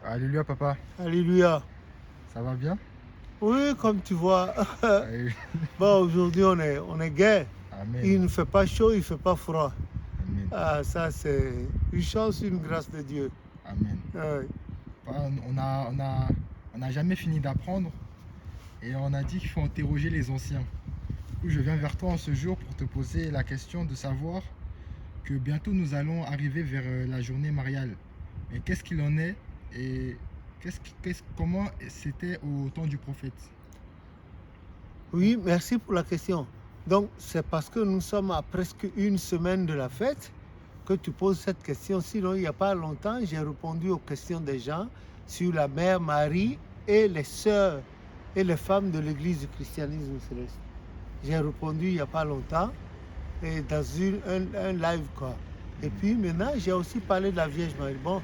Alléluia, papa. Alléluia. Ça va bien? Oui, comme tu vois, Oui. bon, aujourd'hui on est gai. Amen. Il ne fait pas chaud, il ne fait pas froid. Amen. Ah, ça c'est une chance, une grâce de Dieu. Amen. Ouais. Papa, on n'a jamais fini d'apprendre et on a dit qu'il faut interroger les anciens. Du coup, je viens vers toi en ce jour pour te poser la question de savoir que bientôt nous allons arriver vers la journée mariale. Mais qu'est-ce qu'il en est et comment c'était au temps du prophète? Oui, merci pour la question. Donc, c'est parce que nous sommes à presque une semaine de la fête que tu poses cette question. Sinon, il n'y a pas longtemps, j'ai répondu aux questions des gens sur la mère Marie et les sœurs et les femmes de l'église du christianisme céleste. J'ai répondu il n'y a pas longtemps et dans un live quoi. Et puis maintenant, j'ai aussi parlé de la Vierge Marie. Bon,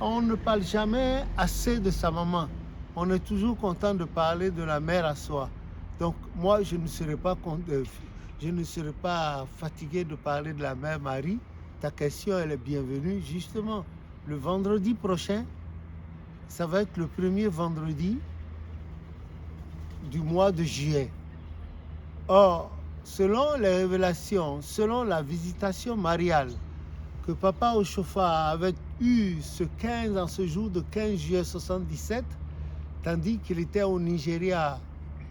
on ne parle jamais assez de sa maman. On est toujours content de parler de la mère à soi. Donc moi, je ne serai pas fatigué de parler de la mère Marie. Ta question, elle est bienvenue. Justement, le vendredi prochain, ça va être le premier vendredi du mois de juillet. Or, selon les révélations, selon la visitation mariale que Papa Oshofa avait eue en ce jour de 15 juillet 77, tandis qu'il était au Nigeria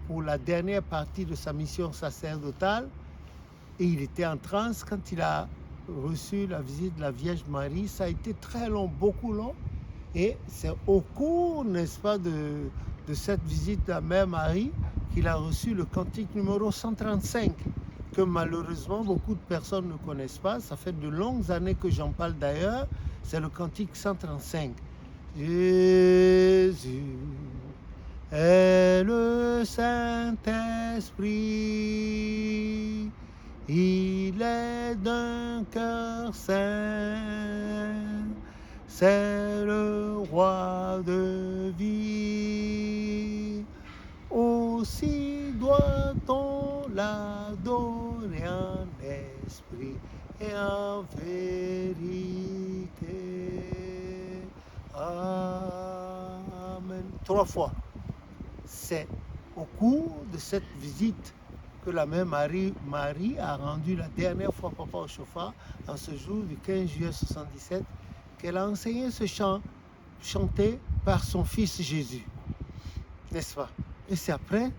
pour la dernière partie de sa mission sacerdotale, et il était en transe quand il a reçu la visite de la Vierge Marie. Ça a été très long, beaucoup long, et c'est au cours, n'est-ce pas, de cette visite de la Mère Marie qu'il a reçu le cantique numéro 135, que malheureusement beaucoup de personnes ne connaissent pas. Ça fait de longues années que j'en parle d'ailleurs. C'est le cantique 135. Jésus est le Saint-Esprit, il est d'un cœur saint, c'est le roi de vie. Aussi doit-on l'adorer en esprit et en vérité. Amen. 3 fois. C'est au cours de cette visite que la mère Marie a rendu la dernière fois Papa Oshofa, en ce jour du 15 juillet 77, qu'elle a enseigné ce chant chanté par son fils Jésus. N'est-ce pas? Et c'est après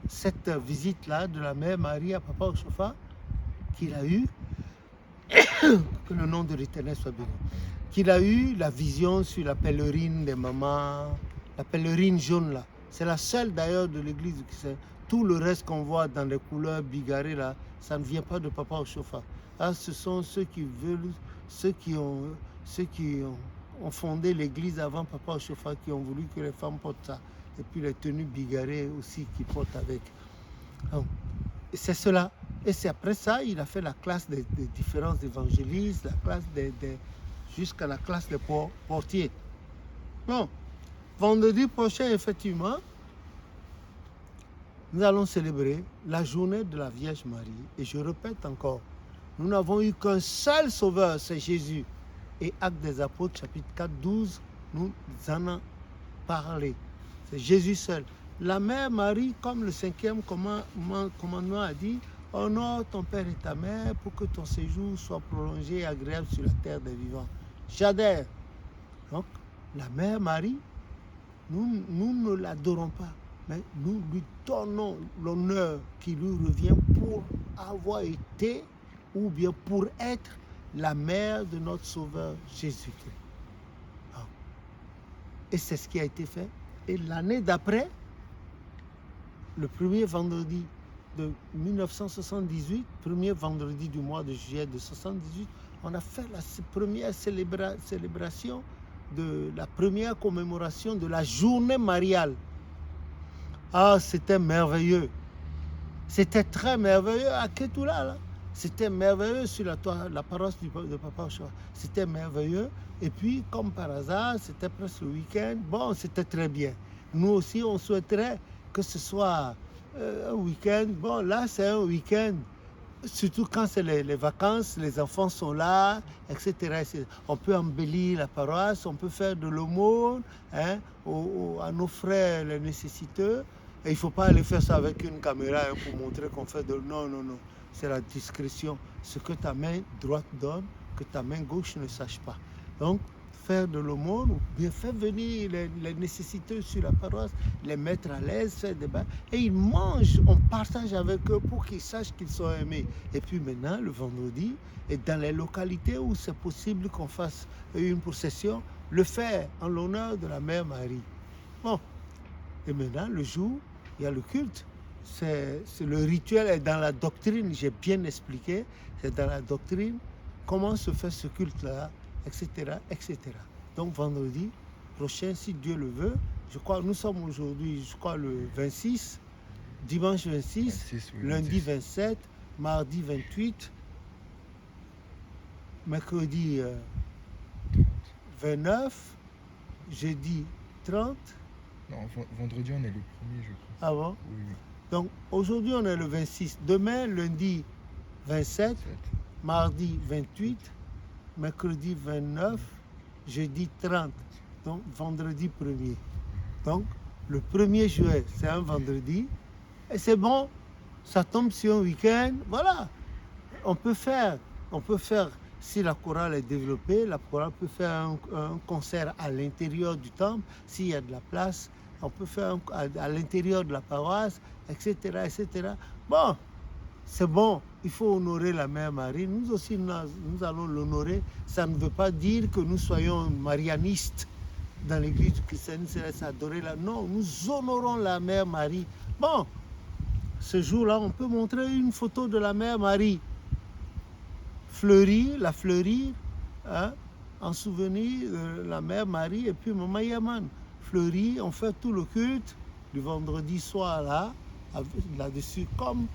cette visite-là de la mère Marie à Papa Oshofa qu'il a eu, que le nom de l'Éternel soit béni, qu'il a eu la vision sur la pèlerine des mamans, la pèlerine jaune là. C'est la seule d'ailleurs de l'église du Christ. Tout le reste qu'on voit dans les couleurs bigarrées là, ça ne vient pas de Papa Oshofa. Ah, ce sont ceux qui veulent, ceux qui ont fondé l'église avant Papa Oshofa, qui ont voulu que les femmes portent ça. Et puis les tenues bigarrées aussi qu'ils portent avec. Donc, c'est cela. Et c'est après ça, il a fait la classe des différents évangélistes, la classe jusqu'à la classe des portiers. Bon, vendredi prochain, effectivement, nous allons célébrer la journée de la Vierge Marie. Et je répète encore, nous n'avons eu qu'un seul sauveur, c'est Jésus. Et Actes des Apôtres, chapitre 4, 12, nous en avons parlé. C'est Jésus seul. La mère Marie, comme le 5e commandement a dit, honore ton père et ta mère pour que ton séjour soit prolongé et agréable sur la terre des vivants. J'adhère. Donc, la mère Marie, nous ne l'adorons pas, mais nous lui donnons l'honneur qui lui revient pour avoir été ou bien pour être la mère de notre Sauveur Jésus-Christ. Et c'est ce qui a été fait. Et l'année d'après, le premier vendredi de 1978, premier vendredi du mois de juillet de 78, on a fait la première célébration de la première commémoration de la journée mariale. Ah, c'était merveilleux. C'était très merveilleux à Ketula, là. C'était merveilleux sur la paroisse de Papa Oshofa. C'était merveilleux. Et puis, comme par hasard, c'était presque le week-end. Bon, c'était très bien. Nous aussi, on souhaiterait que ce soit un week-end. Bon, là, c'est un week-end surtout quand c'est les vacances, les enfants sont là, etc., etc. On peut embellir la paroisse, on peut faire de l'aumône hein, à nos frères les nécessiteux. Et il ne faut pas aller faire ça avec une caméra hein, pour montrer qu'on fait de... Non, non, non. C'est la discrétion. Ce que ta main droite donne, que ta main gauche ne sache pas. Donc, faire de l'aumône ou bien faire venir les nécessiteux sur la paroisse, les mettre à l'aise, faire des bains. Et ils mangent, on partage avec eux pour qu'ils sachent qu'ils sont aimés. Et puis maintenant, le vendredi, et dans les localités où c'est possible qu'on fasse une procession, le faire en l'honneur de la Mère Marie. Bon, et maintenant, le jour, il y a le culte. C'est le rituel est dans la doctrine, j'ai bien expliqué, c'est dans la doctrine comment se fait ce culte-là, etc., etc. Donc vendredi prochain, si Dieu le veut, je crois, nous sommes aujourd'hui, je crois, le 26, dimanche 26, 26, oui, lundi 26. 27, mardi 28, mercredi 29, jeudi 30. Non, vendredi, on est le premier, je crois. Ah bon? Oui, oui. Donc aujourd'hui, on est le 26. Demain, lundi 27, 7. mardi 28, mercredi 29, jeudi 30. Donc vendredi 1er. Donc le 1er juillet, c'est un vendredi. Et c'est bon, ça tombe sur un week-end. Voilà, on peut faire, si la chorale est développée, la chorale peut faire un concert à l'intérieur du temple, s'il y a de la place. On peut faire à l'intérieur de la paroisse, etc., etc. Bon, c'est bon, il faut honorer la Mère Marie. Nous aussi, nous allons l'honorer. Ça ne veut pas dire que nous soyons marianistes dans l'église chrétienne, c'est adorer la... Non, nous honorons la Mère Marie. Bon, ce jour-là, on peut montrer une photo de la Mère Marie fleurie, la fleurie, hein, en souvenir de la Mère Marie et puis Maman Yaman. Fleurie, on fait tout le culte du vendredi soir là-dessus, comme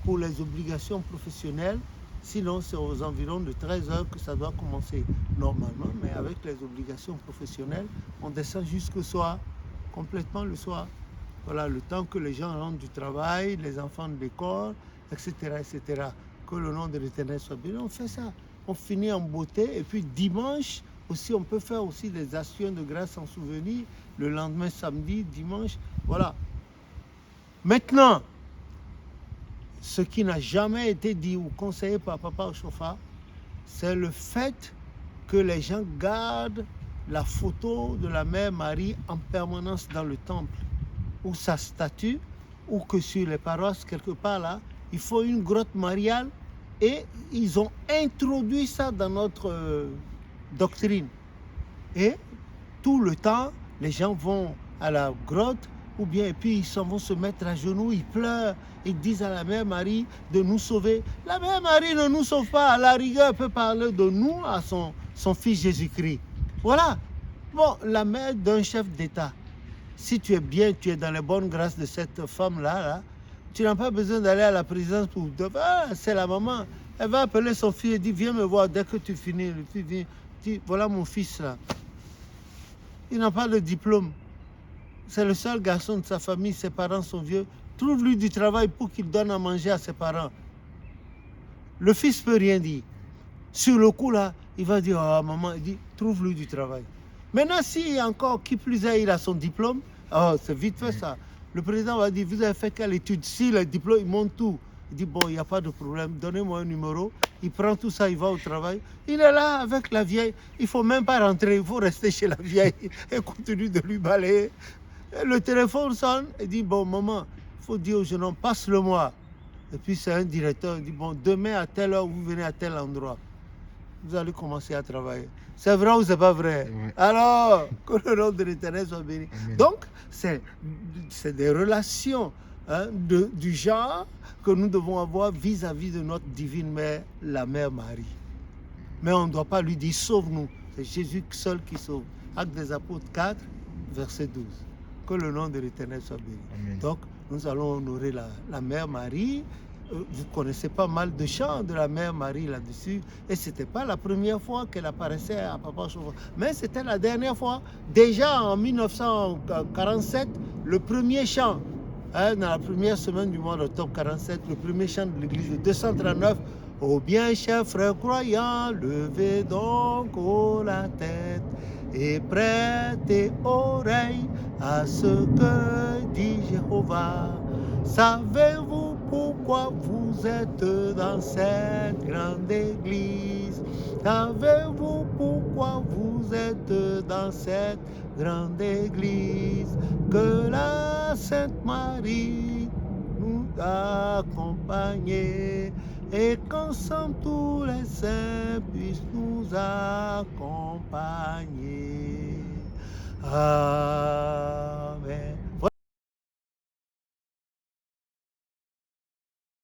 pour les obligations professionnelles. Sinon, c'est aux environs de 13 heures que ça doit commencer normalement, mais avec les obligations professionnelles, on descend jusqu'au soir, complètement le soir. Voilà, le temps que les gens rentrent du travail, les enfants de l'école, etc., etc. Que le nom de l'Éternel soit béni. On fait ça. On finit en beauté. Et puis dimanche, aussi, on peut faire aussi des actions de grâce en souvenir. Le lendemain, samedi, dimanche. Voilà. Maintenant, ce qui n'a jamais été dit ou conseillé par Papa Ochofa, c'est le fait que les gens gardent la photo de la Mère Marie en permanence dans le temple, ou sa statue, ou que sur les paroisses, quelque part là, il faut une grotte mariale, et ils ont introduit ça dans notre doctrine. Et tout le temps, les gens vont à la grotte, ou bien, et puis ils s'en vont se mettre à genoux, ils pleurent, ils disent à la Mère Marie de nous sauver. La Mère Marie ne nous sauve pas, à la rigueur, elle peut parler de nous à son fils Jésus-Christ. Voilà. Bon, la mère d'un chef d'État, si tu es bien, tu es dans les bonnes grâces de cette femme-là, là, tu n'as pas besoin d'aller à la présidence pour... Ah, c'est la maman. Elle va appeler son fils et dire, viens me voir dès que tu finis. Le fils vient, dit, voilà mon fils là. Il n'a pas de diplôme. C'est le seul garçon de sa famille, ses parents sont vieux. Trouve-lui du travail pour qu'il donne à manger à ses parents. Le fils ne peut rien dire. Sur le coup là, il va dire, oh maman, il dit, trouve-lui du travail. Maintenant, s'il y a encore, qui plus est, il a son diplôme, oh, c'est vite fait ça. Le président va dire, vous avez fait quelle étude? Si le diplôme, il monte tout. Il dit, bon, il n'y a pas de problème, donnez-moi un numéro. Il prend tout ça, il va au travail. Il est là avec la vieille. Il ne faut même pas rentrer, il faut rester chez la vieille et continuer de lui balayer. Et le téléphone sonne, il dit, bon, maman, il faut dire au jeune homme, passe-le-moi. Et puis c'est un directeur, il dit, bon, demain à telle heure, vous venez à tel endroit. Vous allez commencer à travailler. C'est vrai ou c'est pas vrai? Ouais. Alors, que le nom de l'Éternel soit béni. Amen. Donc, c'est des relations hein, du genre que nous devons avoir vis-à-vis de notre divine mère, la Mère Marie. Mais on ne doit pas lui dire sauve-nous. C'est Jésus seul qui sauve. Actes des Apôtres 4, verset 12. Que le nom de l'Éternel soit béni. Amen. Donc, nous allons honorer la Mère Marie. Vous connaissez pas mal de chants de la Mère Marie là-dessus. Et ce n'était pas la première fois qu'elle apparaissait à Papa Ochofa. Mais c'était la dernière fois. Déjà en 1947, le premier chant dans la première semaine du mois d'octobre 47, le premier chant de l'église de 239. Ô bien, chers frères croyants, levez donc haut la tête et prêtez oreille à ce que dit Jéhovah. Savez-vous pourquoi vous êtes dans cette grande église? Savez-vous pourquoi vous êtes dans cette grande église? Que la Sainte Marie nous accompagne et qu'ensemble tous les saints puissent nous accompagner.